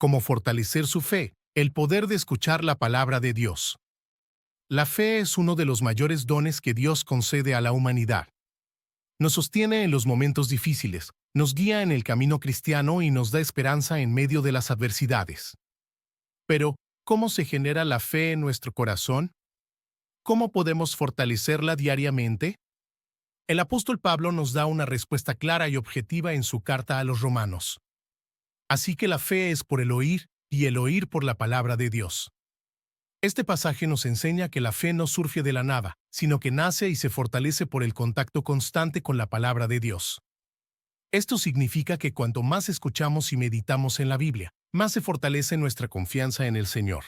Cómo fortalecer su fe, el poder de escuchar la palabra de Dios. La fe es uno de los mayores dones que Dios concede a la humanidad. Nos sostiene en los momentos difíciles, nos guía en el camino cristiano y nos da esperanza en medio de las adversidades. Pero, ¿cómo se genera la fe en nuestro corazón? ¿Cómo podemos fortalecerla diariamente? El apóstol Pablo nos da una respuesta clara y objetiva en su carta a los Romanos. Así que la fe es por el oír, y el oír por la palabra de Dios. Este pasaje nos enseña que la fe no surge de la nada, sino que nace y se fortalece por el contacto constante con la palabra de Dios. Esto significa que cuanto más escuchamos y meditamos en la Biblia, más se fortalece nuestra confianza en el Señor.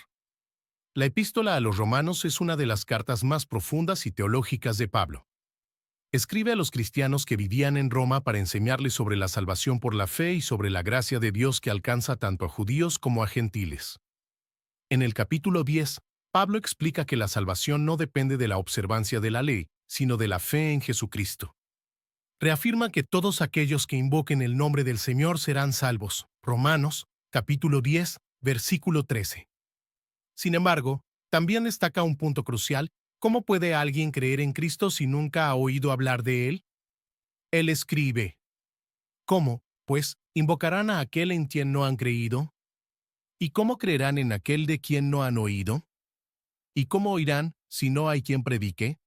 La epístola a los Romanos es una de las cartas más profundas y teológicas de Pablo. Escribe a los cristianos que vivían en Roma para enseñarles sobre la salvación por la fe y sobre la gracia de Dios que alcanza tanto a judíos como a gentiles. En el capítulo 10, Pablo explica que la salvación no depende de la observancia de la ley, sino de la fe en Jesucristo. Reafirma que todos aquellos que invoquen el nombre del Señor serán salvos. Romanos, capítulo 10, versículo 13. Sin embargo, también destaca un punto crucial: ¿cómo puede alguien creer en Cristo si nunca ha oído hablar de Él? Él escribe: ¿cómo, pues, invocarán a aquel en quien no han creído? ¿Y cómo creerán en aquel de quien no han oído? ¿Y cómo oirán si no hay quien predique?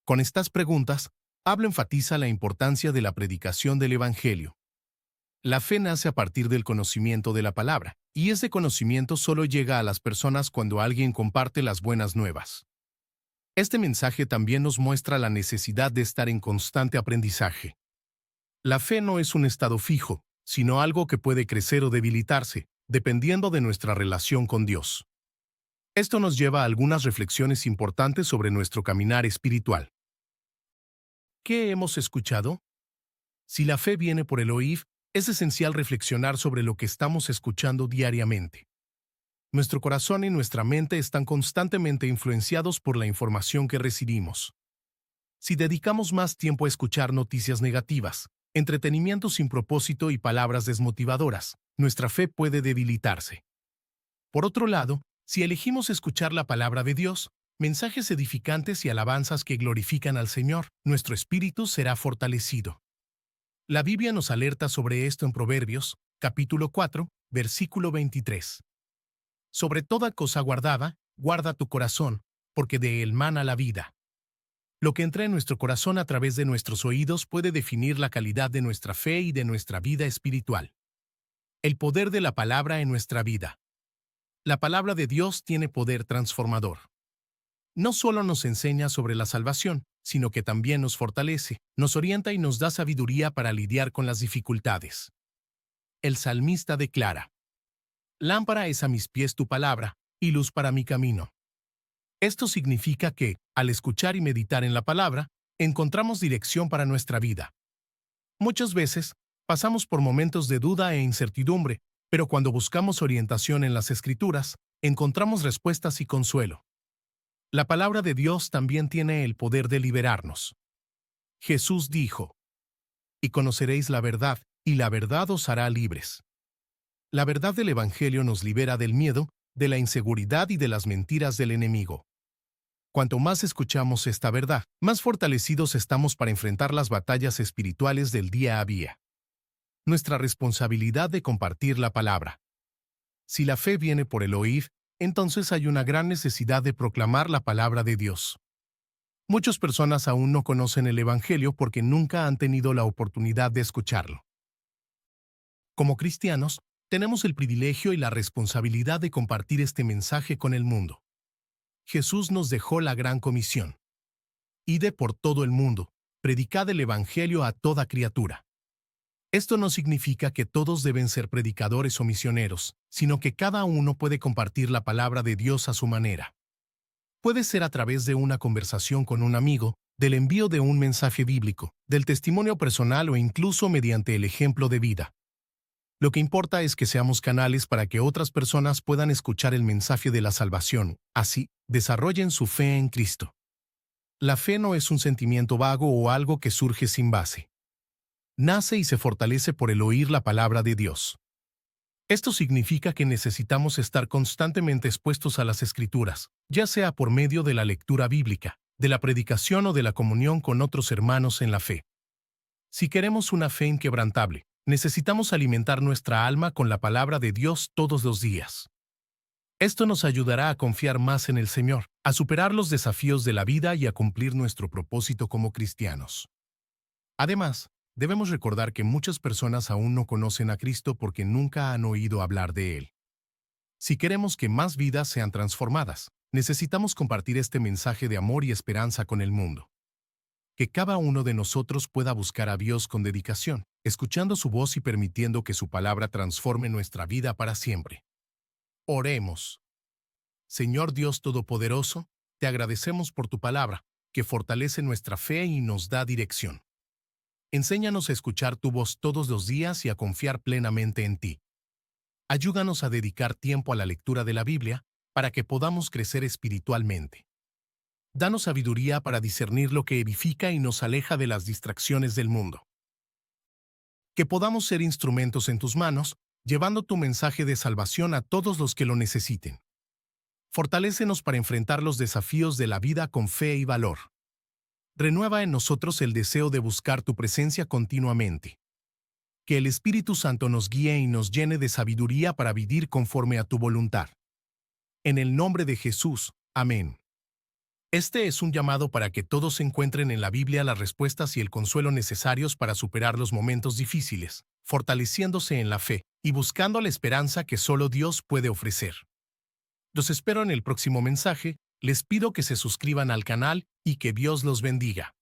Con estas preguntas, Pablo enfatiza la importancia de la predicación del Evangelio. La fe nace a partir del conocimiento de la palabra, y ese conocimiento solo llega a las personas cuando alguien comparte las buenas nuevas. Este mensaje también nos muestra la necesidad de estar en constante aprendizaje. La fe no es un estado fijo, sino algo que puede crecer o debilitarse, dependiendo de nuestra relación con Dios. Esto nos lleva a algunas reflexiones importantes sobre nuestro caminar espiritual. ¿Qué hemos escuchado? Si la fe viene por el oír, es esencial reflexionar sobre lo que estamos escuchando diariamente. Nuestro corazón y nuestra mente están constantemente influenciados por la información que recibimos. Si dedicamos más tiempo a escuchar noticias negativas, entretenimiento sin propósito y palabras desmotivadoras, nuestra fe puede debilitarse. Por otro lado, si elegimos escuchar la palabra de Dios, mensajes edificantes y alabanzas que glorifican al Señor, nuestro espíritu será fortalecido. La Biblia nos alerta sobre esto en Proverbios, capítulo 4, versículo 23. Sobre toda cosa guardada, guarda tu corazón, porque de él mana la vida. Lo que entra en nuestro corazón a través de nuestros oídos puede definir la calidad de nuestra fe y de nuestra vida espiritual. El poder de la palabra en nuestra vida. La palabra de Dios tiene poder transformador. No solo nos enseña sobre la salvación, sino que también nos fortalece, nos orienta y nos da sabiduría para lidiar con las dificultades. El salmista declara: «Lámpara es a mis pies tu palabra, y luz para mi camino». Esto significa que, al escuchar y meditar en la palabra, encontramos dirección para nuestra vida. Muchas veces, pasamos por momentos de duda e incertidumbre, pero cuando buscamos orientación en las Escrituras, encontramos respuestas y consuelo. La palabra de Dios también tiene el poder de liberarnos. Jesús dijo: «Y conoceréis la verdad, y la verdad os hará libres». La verdad del Evangelio nos libera del miedo, de la inseguridad y de las mentiras del enemigo. Cuanto más escuchamos esta verdad, más fortalecidos estamos para enfrentar las batallas espirituales del día a día. Nuestra responsabilidad de compartir la palabra. Si la fe viene por el oír, entonces hay una gran necesidad de proclamar la palabra de Dios. Muchas personas aún no conocen el Evangelio porque nunca han tenido la oportunidad de escucharlo. Como cristianos, tenemos el privilegio y la responsabilidad de compartir este mensaje con el mundo. Jesús nos dejó la gran comisión: «Id por todo el mundo, predicad el Evangelio a toda criatura». Esto no significa que todos deben ser predicadores o misioneros, sino que cada uno puede compartir la palabra de Dios a su manera. Puede ser a través de una conversación con un amigo, del envío de un mensaje bíblico, del testimonio personal o incluso mediante el ejemplo de vida. Lo que importa es que seamos canales para que otras personas puedan escuchar el mensaje de la salvación, así, desarrollen su fe en Cristo. La fe no es un sentimiento vago o algo que surge sin base. Nace y se fortalece por el oír la palabra de Dios. Esto significa que necesitamos estar constantemente expuestos a las Escrituras, ya sea por medio de la lectura bíblica, de la predicación o de la comunión con otros hermanos en la fe. Si queremos una fe inquebrantable, necesitamos alimentar nuestra alma con la palabra de Dios todos los días. Esto nos ayudará a confiar más en el Señor, a superar los desafíos de la vida y a cumplir nuestro propósito como cristianos. Además, debemos recordar que muchas personas aún no conocen a Cristo porque nunca han oído hablar de Él. Si queremos que más vidas sean transformadas, necesitamos compartir este mensaje de amor y esperanza con el mundo. Que cada uno de nosotros pueda buscar a Dios con dedicación, escuchando su voz y permitiendo que su palabra transforme nuestra vida para siempre. Oremos. Señor Dios Todopoderoso, te agradecemos por tu palabra, que fortalece nuestra fe y nos da dirección. Enséñanos a escuchar tu voz todos los días y a confiar plenamente en ti. Ayúdanos a dedicar tiempo a la lectura de la Biblia para que podamos crecer espiritualmente. Danos sabiduría para discernir lo que edifica y nos aleja de las distracciones del mundo. Que podamos ser instrumentos en tus manos, llevando tu mensaje de salvación a todos los que lo necesiten. Fortalécenos para enfrentar los desafíos de la vida con fe y valor. Renueva en nosotros el deseo de buscar tu presencia continuamente. Que el Espíritu Santo nos guíe y nos llene de sabiduría para vivir conforme a tu voluntad. En el nombre de Jesús. Amén. Este es un llamado para que todos encuentren en la Biblia las respuestas y el consuelo necesarios para superar los momentos difíciles, fortaleciéndose en la fe y buscando la esperanza que solo Dios puede ofrecer. Los espero en el próximo mensaje, les pido que se suscriban al canal y que Dios los bendiga.